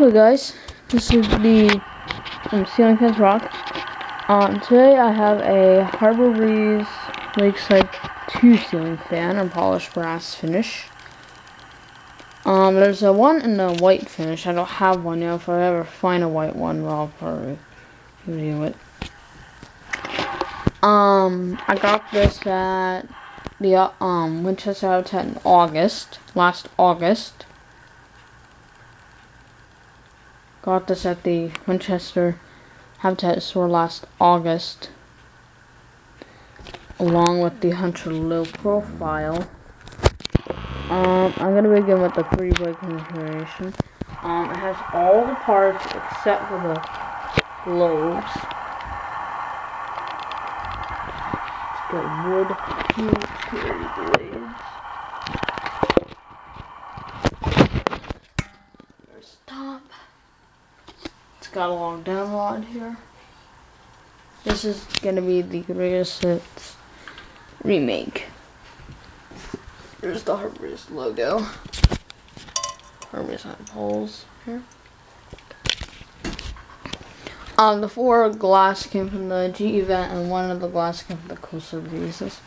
Hello guys, this is the Ceiling Fans Rock. Today I have a Harbor Breeze Lakeside 2 ceiling fan in polished brass finish. There's a one in the white finish. I don't have one yet. If I ever find a white one, well, I'll probably review it. I got this at the Winchester Habitat in last August. Got this at the Winchester Habitat store last August, along with the Hunter low profile. I'm gonna begin with the 3-blade configuration. It has all the parts except for the globes. It's got wood utility blades. There's the top. It's got a long down rod here. This is gonna be the greatest hits remake. There's the Harbor's logo. Harbor's on poles here. The 4 glass came from the G event, and 1 of the glass came from the Coastal Breezes.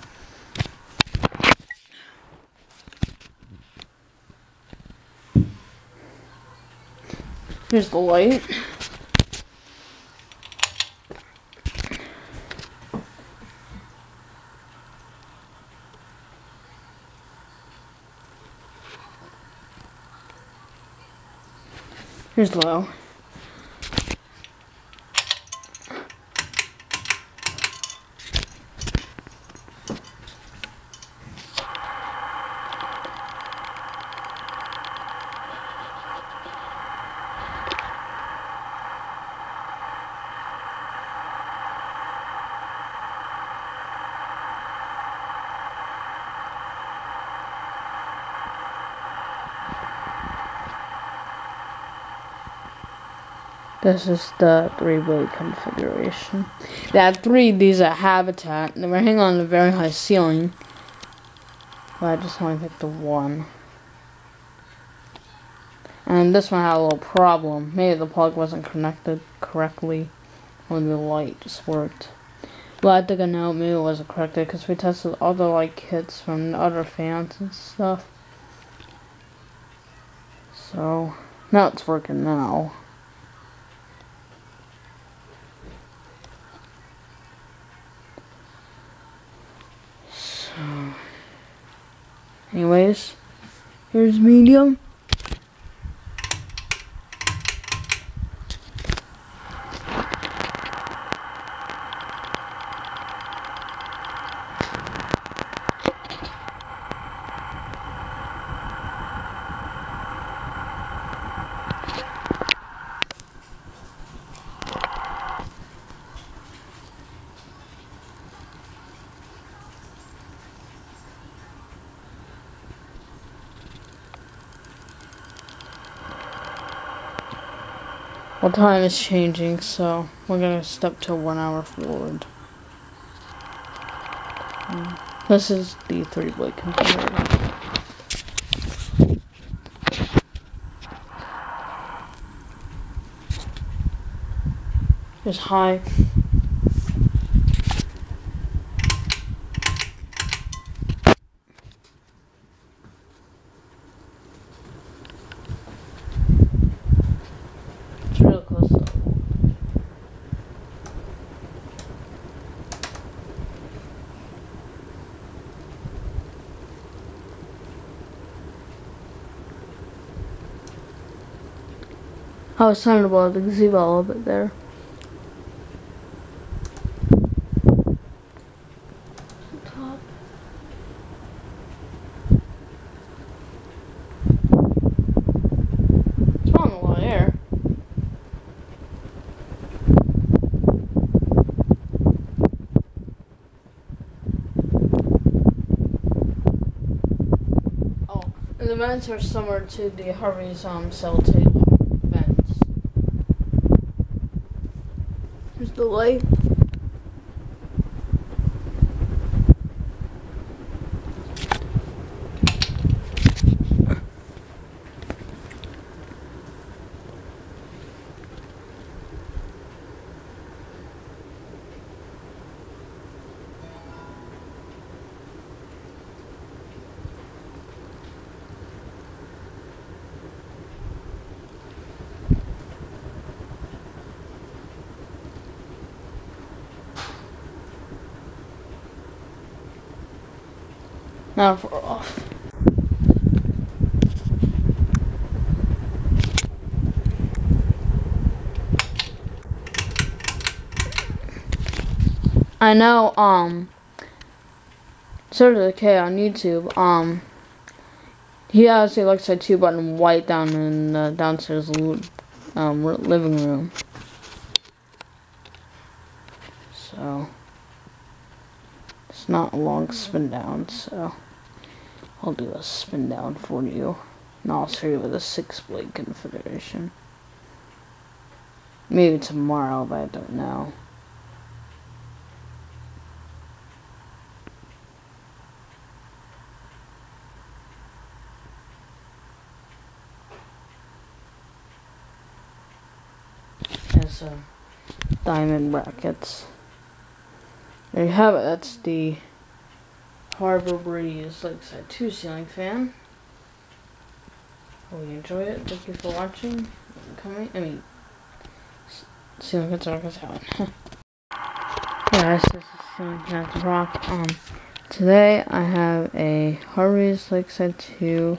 Here's the light. Here's the low. This is the 3-blade configuration. They had 3 of these at Habitat. They were hanging on a very high ceiling, but I just only picked the 1. And this one had a little problem. Maybe the plug wasn't connected correctly when the light just worked. But I think I know maybe it wasn't connected because we tested other light kits from other fans and stuff. So now it's working now. Anyways, here's medium. Well, time is changing, so we're gonna step to 1 hour forward. This is the 3-blade configuration. There's high. Real close though. I was trying to blow the gazebo a little bit there. Top. It's drawing a lot of air. And the vents are similar to the Harvey's cell tape vents. Here's the light. Now if we're off. I know, sort of the K on YouTube, he has the Lakeside 2 button white down in the downstairs living room. So, it's not a long spin down, so I'll do a spin down for you. And I'll show you with a 6-blade configuration. Maybe tomorrow, but I don't know. Has diamond brackets. There you have it. That's the Harbor Breeze Lakeside 2 ceiling fan. Hope you enjoy it. Thank you for watching. Ceiling fans are out. Guys, this is Ceiling Fans Rock. Today I have a Harbor Breeze Lakeside 2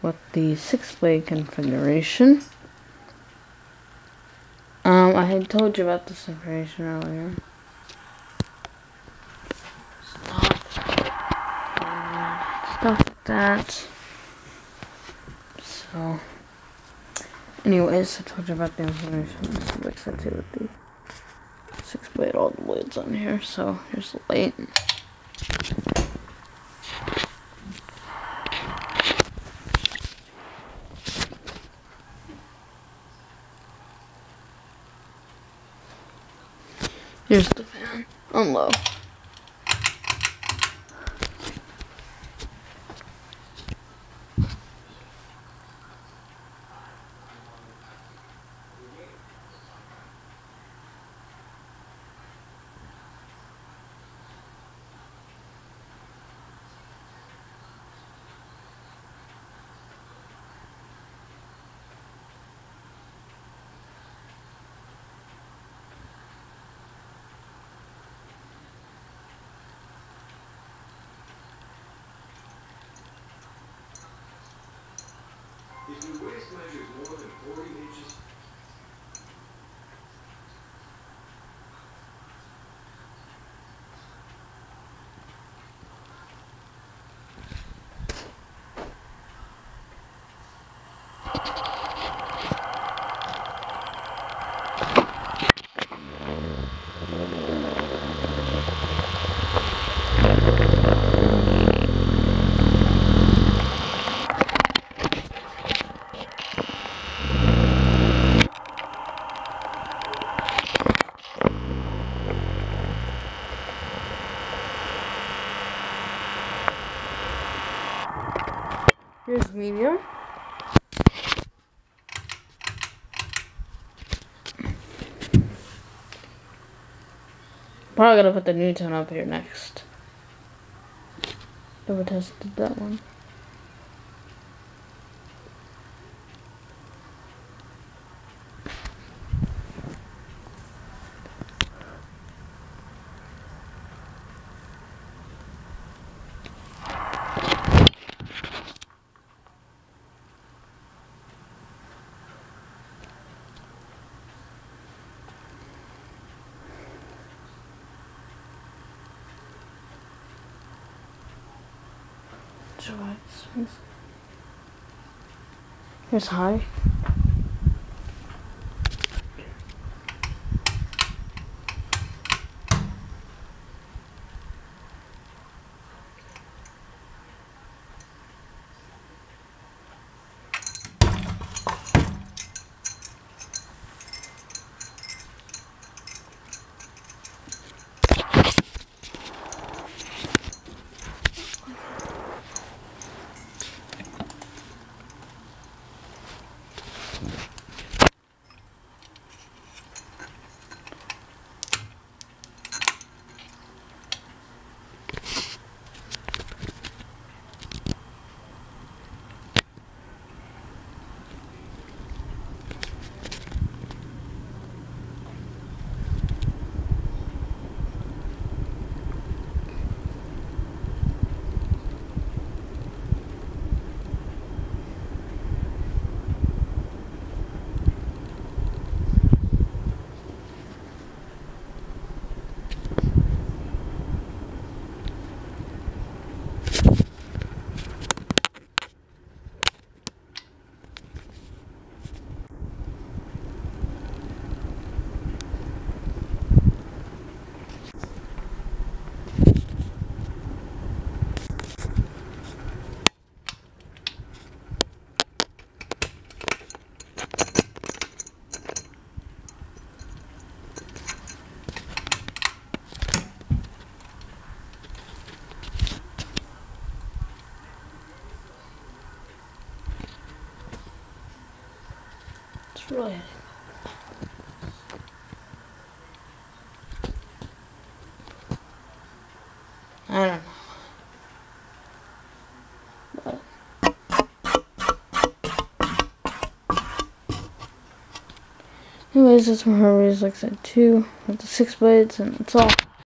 with the 6-blade configuration. I had told you about this information earlier. Stop that. So, anyways, I told you about the information. This is Lakeside 2 with the 6-blade, all the blades on here. So, here's the light. Here's the fan on low. If your waist measures more than 40 inches, Here's medium. Probably gonna put the Newton up here next. Never tested that one. Here's high. Really. I don't know. But anyways, that's my Lakeside 2 with the 6 blades, and that's all.